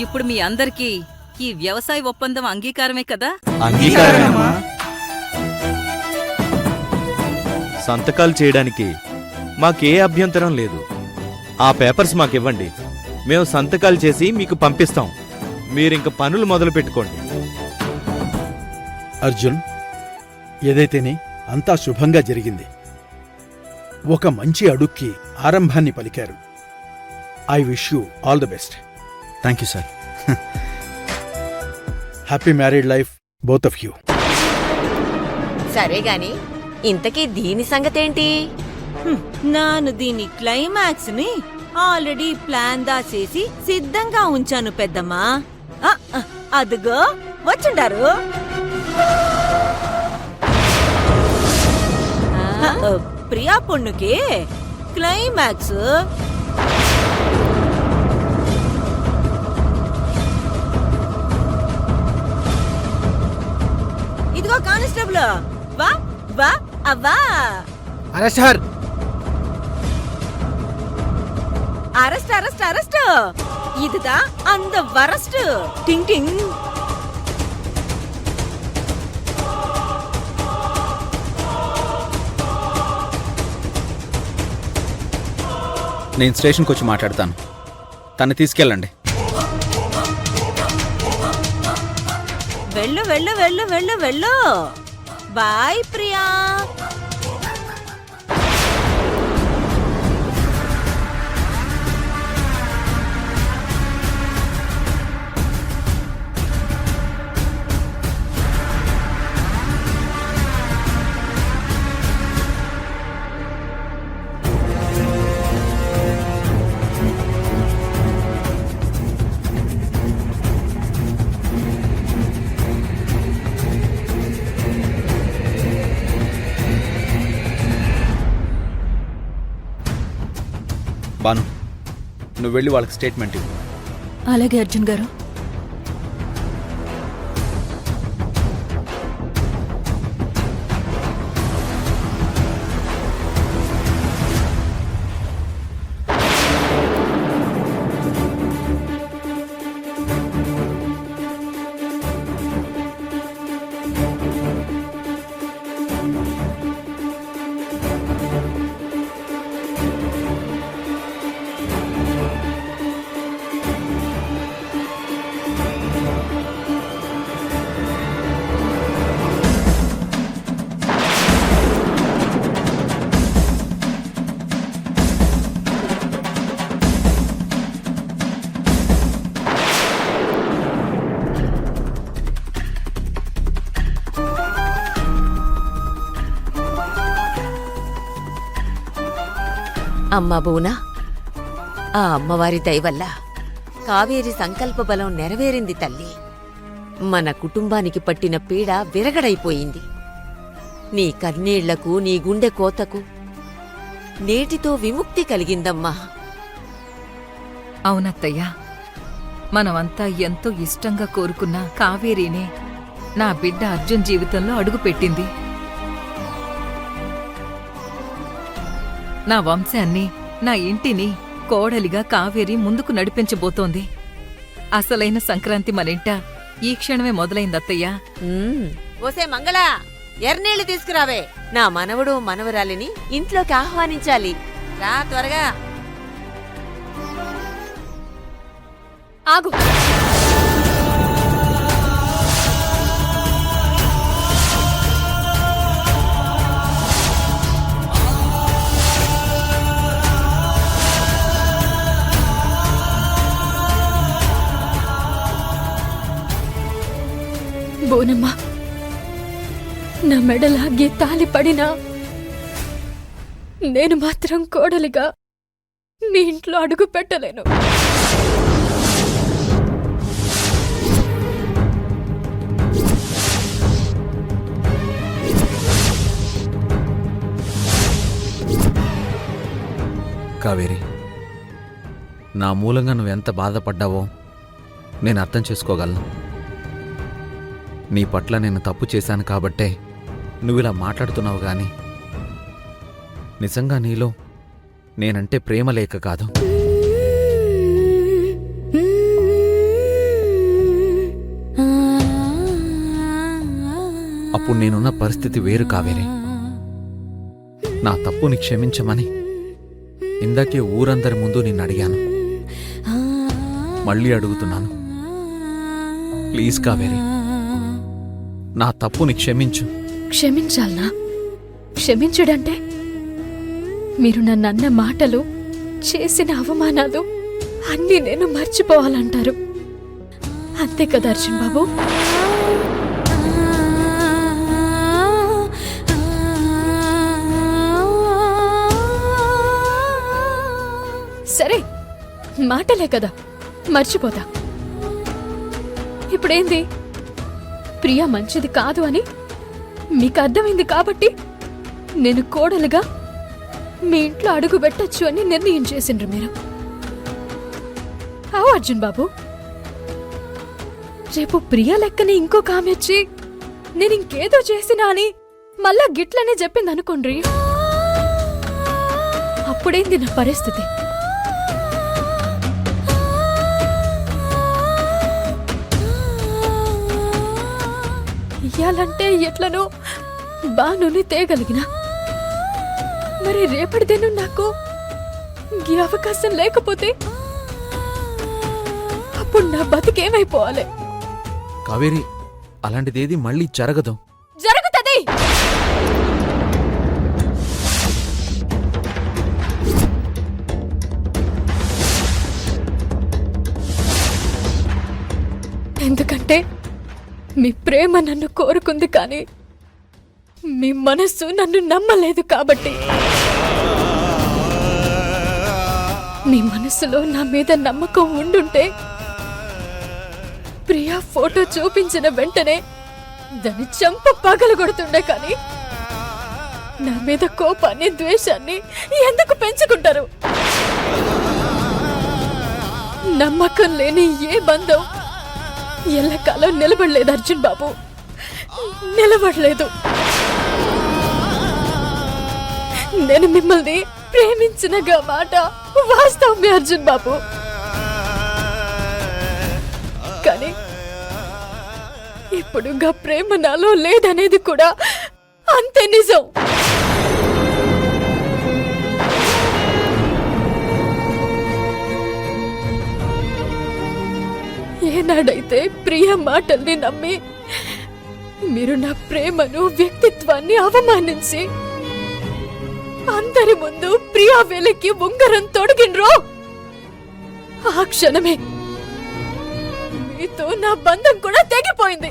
ఇప్పుడు మీ అందరికీ ఈ వ్యవసాయ ఒప్పందం అంగీకారమే కదా? అంగీకారమేనమ్మా. సంతకాలు చేయడానికి మాకే అభ్యంతరం లేదు. ఆ పేపర్స్ మాకివ్వండి. మేము సంతకాలు చేసి మీకు పంపిస్తాం. మీరింక పనులు మొదలు పెట్టుకోండి. అర్జున్, ఏదైతేనే అంతా శుభంగా జరిగింది. ఒక మంచి అడుక్కి ఆరంభాన్ని పలికారు. I wish you all the best. Thank you sir. Happy married life both of you. సరే గాని ఇంతకీ దీని సంగతేంటి? నాను దీని క్లైమాక్స్ ని ఆల్రెడీ ప్లాన్ దా చేసి సిద్ధంగా ఉంచాను పెద్దమ్మా. అదుగో వచ్చుండారు. ప్రియా పొన్నుకి క్లైమాక్స్. ఇదిగో కానిస్టేబుల్, వా వా అవ్వా. Arrest her. Arrest arrest arrest. ఇదిదా అంద వరస్ట్. టింగ్ టింగ్. నేను స్టేషన్కి వచ్చి మాట్లాడతాను. తను తీసుకెళ్ళండి. వెళ్ళు వెళ్ళు వెళ్ళు వెళ్ళు వెళ్ళు. బాయ్ ప్రియా. బాను, నువ్వు వెళ్ళి వాళ్ళకి స్టేట్మెంట్ ఇవ్వు. అలాగే అర్జున్ గారు. అమ్మా బూనా, ఆ అమ్మవారి దయవల్ల కావేరి సంకల్ప బలం నెరవేరింది తల్లి. మన కుటుంబానికి పట్టిన పీడ విరగడైపోయింది. నీ కన్నీళ్లకు, నీ గుండె కోతకు నేటితో విముక్తి కలిగిందమ్మా. అవునత్తయ్యా, మనమంతా ఎంతో ఇష్టంగా కోరుకున్న కావేరీనే నా బిడ్డ అర్జున్ జీవితంలో అడుగుపెట్టింది. నా వంశాన్ని, నా ఇంటిని కోడలిగా కావేరి ముందుకు నడిపించబోతోంది. అసలైన సంక్రాంతి మనింట ఈ క్షణమే మొదలైందత్తయ్యా. ఓసే మంగళా, ఎర్నీళ్లు తీసుకురావే. నా మనవడు మనవరాలిని ఇంట్లోకి ఆహ్వానించాలి. రా త్వరగా. ఆగు. బోనమ్మా, నా మెడలాగి తాలి పడినా నేను మాత్రం కోడలిగా నీ ఇంట్లో అడుగు పెట్టలేను. కావేరి, నా మూలంగా నువ్వెంత బాధపడ్డావో నేను అర్థం చేసుకోగలను. నీ పట్ల నేను తప్పు చేశాను కాబట్టే నువ్విలా మాట్లాడుతున్నావు గాని నిజంగా నీలో నేనంటే ప్రేమ లేక కాదు. అప్పుడు నేనున్న పరిస్థితి వేరు కావేరి. నా తప్పుని క్షమించమని ఇందాకే ఊరందరి ముందు నిన్ను అడిగాను. మళ్ళీ అడుగుతున్నాను, ప్లీజ్ కావేరి, నా తప్పుని క్షమించు. క్షమించాలనా? క్షమించడంటే మీరు నన్నన్న మాటలు, చేసిన అవమానాలు అన్నీ నేను మర్చిపోవాలంటారు, అంతే కదా అర్జున్ బాబు? సరే, మాటలే కదా, మర్చిపోతా. ఇప్పుడేంది? ప్రియా మంచిది కాదు అని మీకు అర్థమైంది కాబట్టి నేను కోడలుగా మీ ఇంట్లో అడుగు పెట్టచ్చు అని నిర్ణయం చేసిండ్రు మీరు. అవు అర్జున్ బాబు, రేపు ప్రియా లెక్కని ఇంకొక ఆమె వచ్చి నేను ఇంకేదో చేసినా అని మళ్ళా గిట్లనే చెప్పింది అనుకోండ్రి, అప్పుడేంది నా పరిస్థితి? ఇయ్యాలంటే ఎట్లనో బానుని తేగలిగిన, మరి రేపటిదేను నాకు ఈ అవకాశం లేకపోతే అప్పుడు నా బతికేమైపోవాలి? కావేరి, అలాంటిదేది మళ్ళీ జరగదు. జరుగుతుంది. ఎందుకంటే మీ ప్రేమ నన్ను కోరుకుంది కానీ మీ మనస్సు నన్ను నమ్మలేదు కాబట్టి. మీ మనసులో నా మీద నమ్మకం ఉండుంటే ప్రియా ఫోటో చూపించిన వెంటనే దాని చెంప పగలగొడుతుండే కానీ నా మీద కోపాన్ని, ద్వేషాన్ని ఎందుకు పెంచుకుంటారు? నమ్మకం లేని ఏ బంధం ఎల్లకాలం నిలబడలేదు అర్జున్ బాబు, నిలబడలేదు. నేను మిమ్మల్ని ప్రేమించినగా మాట వాస్తవమే అర్జున్ బాబు, కానీ ఇప్పుడు గా ప్రేమ నాలో లేదనేది కూడా అంతే నిజం. ఏనాడైతే ప్రియ మాటల్ని నమ్మి మీరు నా ప్రేమను, వ్యక్తిత్వాన్ని అవమానించి అందరి ముందు ప్రియా వేలికి ఉంగరం తొడిగిన్రో, ఆ క్షణమే మీతో నా బంధం కూడా తెగిపోయింది.